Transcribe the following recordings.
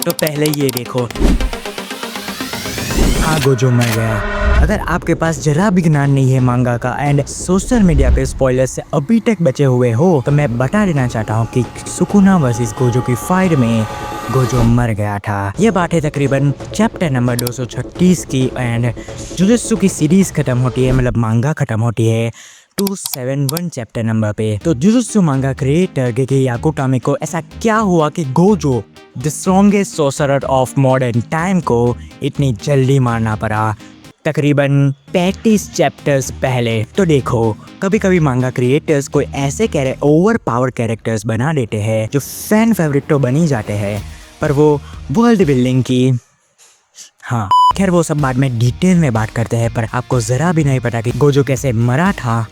तो पहले ये देखो। हाँ, गोजो मर गया। अगर आपके पास जरा भी ज्ञान नहीं है मांगा का एंड सोशल मीडिया पे स्पॉयलर से अभी तक बचे हुए हो, तो मैं बता देना चाहता हूँ कि सुकुना वर्सेस गोजो की फाइट में गोजो मर गया था। ये बात है तकरीबन चैप्टर नंबर 236 की एंड जुजुत्सु की सीरीज खत्म होती है, मतलब मांगा खत्म होती है 271 चैप्टर नंबर पे। तो जुजुत्सु मांगा क्रिएटर गेगे याकुटामी को ऐसा क्या हुआ कि Gojo the strongest sorcerer of modern time को इतनी जल्दी मारना पड़ा, तकरीबन 35 चैप्टर्स पहले। तो देखो, कभी कभी मांगा क्रिएटर्स कोई ऐसे ओवर पावर कैरेक्टर्स बना देते हैं जो फैन फेवरेट तो बन ही जाते हैं, पर वो वर्ल्ड बिल्डिंग की, हाँ खैर वो सब बाद में डिटेल में बात करते हैं। पर आपको जरा भी नहीं पता कि गोजो कैसे मरा था,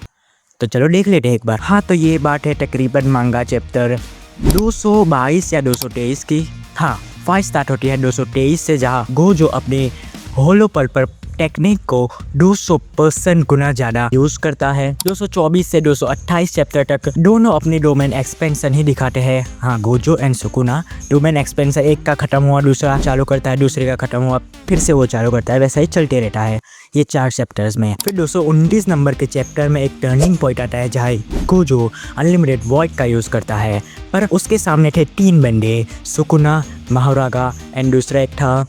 तो चलो देख लेते हैं एक बार। हाँ, तो ये बात है तकरीबन मांगा चैप्टर 222 या 223 की। हाँ, फाइट स्टार्ट होती है 223 से, जहाँ गोजो अपने होलो पल्पर टेक्निक को 200% गुना ज़्यादा यूज़ करता है। 224 से 228 चैप्टर तक दोनों अपनी डोमेन एक्सपेंशन ही दिखाते हैं। हाँ, Gojo and Sukuna domain expansion, एक का खत्म हुआ दूसरा चालू करता है, दूसरे का खत्म हुआ फिर से वो चालू करता है, वैसा ही चलते रहता है ये 4 चैप्टर्स में। फिर 229 नंबर के चैप्टर में एक टर्निंग पॉइंट आता है जहाँ गोजो अनलिमिटेड वॉइड का यूज़ करता है, पर उसके सामने थे 3 बंदे, सुकुना, महारागा एंड दूसरा एक था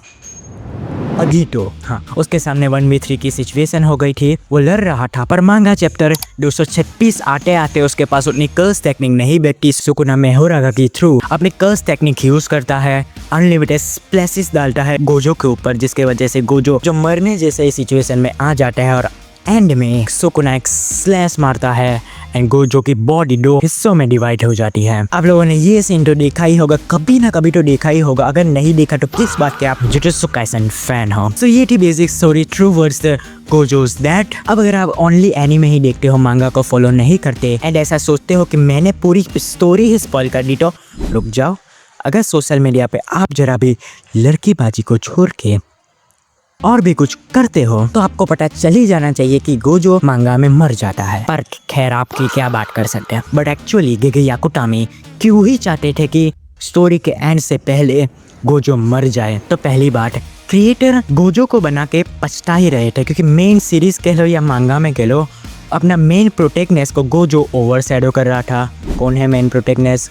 अगीतो। हाँ, उसके सामने 1v3 की सिचुएशन हो गई थी, वो लड़ रहा था। पर मांगा चैप्टर 236 आते आते उसके पास उतनी कर्स टेक्निक नहीं बची। सुकुना महारागा के थ्रू अपनी कर्स टेक्निक यूज करता है, अनलिमिटेड स्प्लैशेस डालता है गोजो के ऊपर, जिसके वजह से गोजो जो मरने जैसे सिचुएशन में आ जाता है और एंड में सुकुना एक स्लैश मारता है एंड गोजो की बॉडी 2 हिस्सों में डिवाइड हो जाती है। आप लोगों ने ये सीन तो देखा ही होगा, कभी ना कभी तो देखा ही होगा। अगर नहीं देखा तो किस बात के आप जुजुत्सु काइसन फैन हो। सो ये थी basic story true words the गोजोस दैट। अब अगर आप ओनली एनीमे ही देखते हो, मांगा को फॉलो नहीं करते एंड ऐसा सोचते हो कि मैंने पूरी स्टोरी ही स्पॉइल कर दी, तो रुक जाओ। अगर सोशल मीडिया पे आप जरा भी लड़कीबाजी को छोड़ के और भी कुछ करते हो तो आपको पता चल ही जाना चाहिए कि गोजो मांगा में मर जाता है। पर खैर आपकी क्या बात कर सकते हैं, बट एक्चुअली गेगे याकुटामी क्यों ही चाहते थे कि स्टोरी के एंड से पहले गोजो मर जाए। तो पहली बात, क्रिएटर गोजो को बना के पछता ही रहे थे, क्योंकि मेन सीरीज कह लो या मांगा में कह लो, अपना मेन प्रोटेक्टनेस को गोजो ओवरशैडो कर रहा था। कौन है मेन प्रोटेक्टनेस?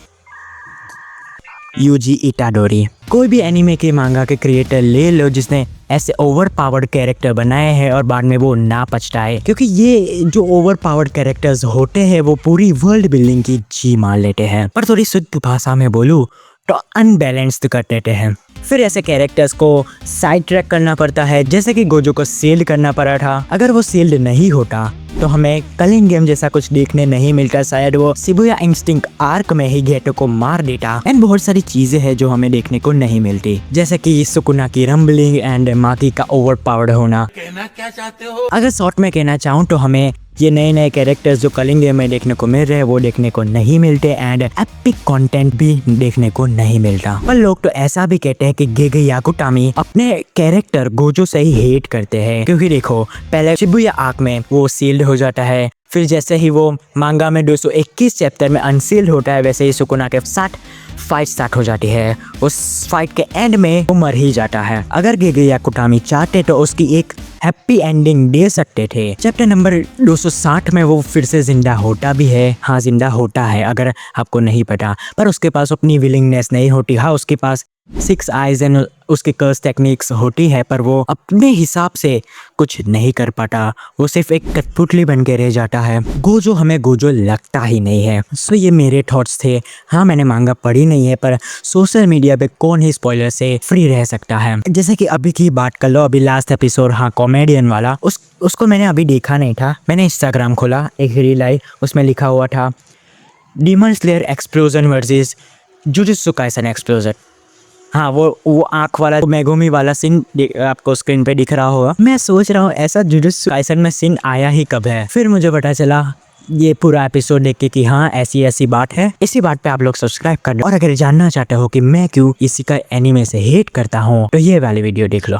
UG Itadori. कोई भी एनीमे के मांगा के क्रिएटर ले लो जिसने ऐसे ओवर पावर्ड कैरेक्टर बनाए हैं और बाद में वो ना पछताए, क्योंकि ये जो ओवर पावर्ड कैरेक्टर्स होते हैं वो पूरी वर्ल्ड बिल्डिंग की जी मार लेते हैं। पर थोड़ी शुद्ध भाषा में बोलूँ तो अनबैलेंस्ड कर देते हैं। फिर ऐसे कैरेक्टर्स को साइड ट्रैक करना पड़ता है, जैसे कि गोजो को सील्ड करना पड़ा था। अगर वो सील्ड नहीं होता तो हमें कलिंग गेम जैसा कुछ देखने नहीं मिलता, शायद वो शिबुया इंस्टिंक्ट आर्क में ही गेटो को मार देता। एंड बहुत सारी चीजें हैं जो हमें देखने को नहीं मिलती, जैसे कि सुकुना की रंबलिंग एंड माकी का ओवर पावर्ड होना। कहना क्या चाहते हो? अगर शॉर्ट में कहना चाहूँ तो हमें ये नए नए कैरेक्टर्स जो कलिंग गेम में देखने को मिल रहे हैं वो देखने को नहीं मिलते एंड एपिक कंटेंट भी देखने को नहीं मिलता। पर लोग तो ऐसा भी कहते हैं कि गेगे याकुटामी अपने कैरेक्टर गोजो से ही हेट करते हैं, क्योंकि देखो पहले शिबुया आर्क में वो सील्ड हो जाता है, फिर जैसे ही वो मांगा में 221 चैप्टर में अनसील्ड होता है, वैसे ही सुकुना के साथ फाइट स्टार्ट हो जाती है। उस फाइट के एंड में वो मर ही जाता है। अगर गेगे याकुटामी चाहते तो उसकी एक हैप्पी एंडिंग दे सकते थे। चैप्टर नंबर 260 में वो फिर से जिंदा होता भी है। हाँ, जिंदा होता है अगर आपको नहीं पता, पर उसके पास अपनी विलिंगनेस नहीं होती। हाँ, उसके पास 6 आइज एंड उसकी कर्स टेक्निक्स होती है, पर वो अपने हिसाब से कुछ नहीं कर पाता, वो सिर्फ एक कठपुतली बन के रह जाता है। गोजो हमें गोजो लगता ही नहीं है। सो ये मेरे थॉट्स थे। हाँ, मैंने मांगा पढ़ी नहीं है, पर सोशल मीडिया पे कौन ही स्पॉइलर से फ्री रह सकता है। जैसे कि अभी की बात कर लो, अभी लास्ट एपिसोड, हाँ कॉमेडियन वाला, उसको मैंने अभी देखा नहीं था। मैंने इंस्टाग्राम खोला, एक रील आई, उसमें लिखा हुआ था demon slayer explosion versus jujutsu Kaisen explosion. हाँ, वो आँख वाला मेगुमी वाला सीन आपको स्क्रीन पे दिख रहा होगा। मैं सोच रहा हूँ ऐसा जुजुत्सु काइसन में सीन आया ही कब है। फिर मुझे पता चला ये पूरा एपिसोड देख के कि हाँ ऐसी ऐसी बात है। इसी बात पे आप लोग सब्सक्राइब कर दो, और अगर जानना चाहते हो कि मैं क्यों इसी का एनीमे से हेट करता हूँ तो ये वाली वीडियो देख लो।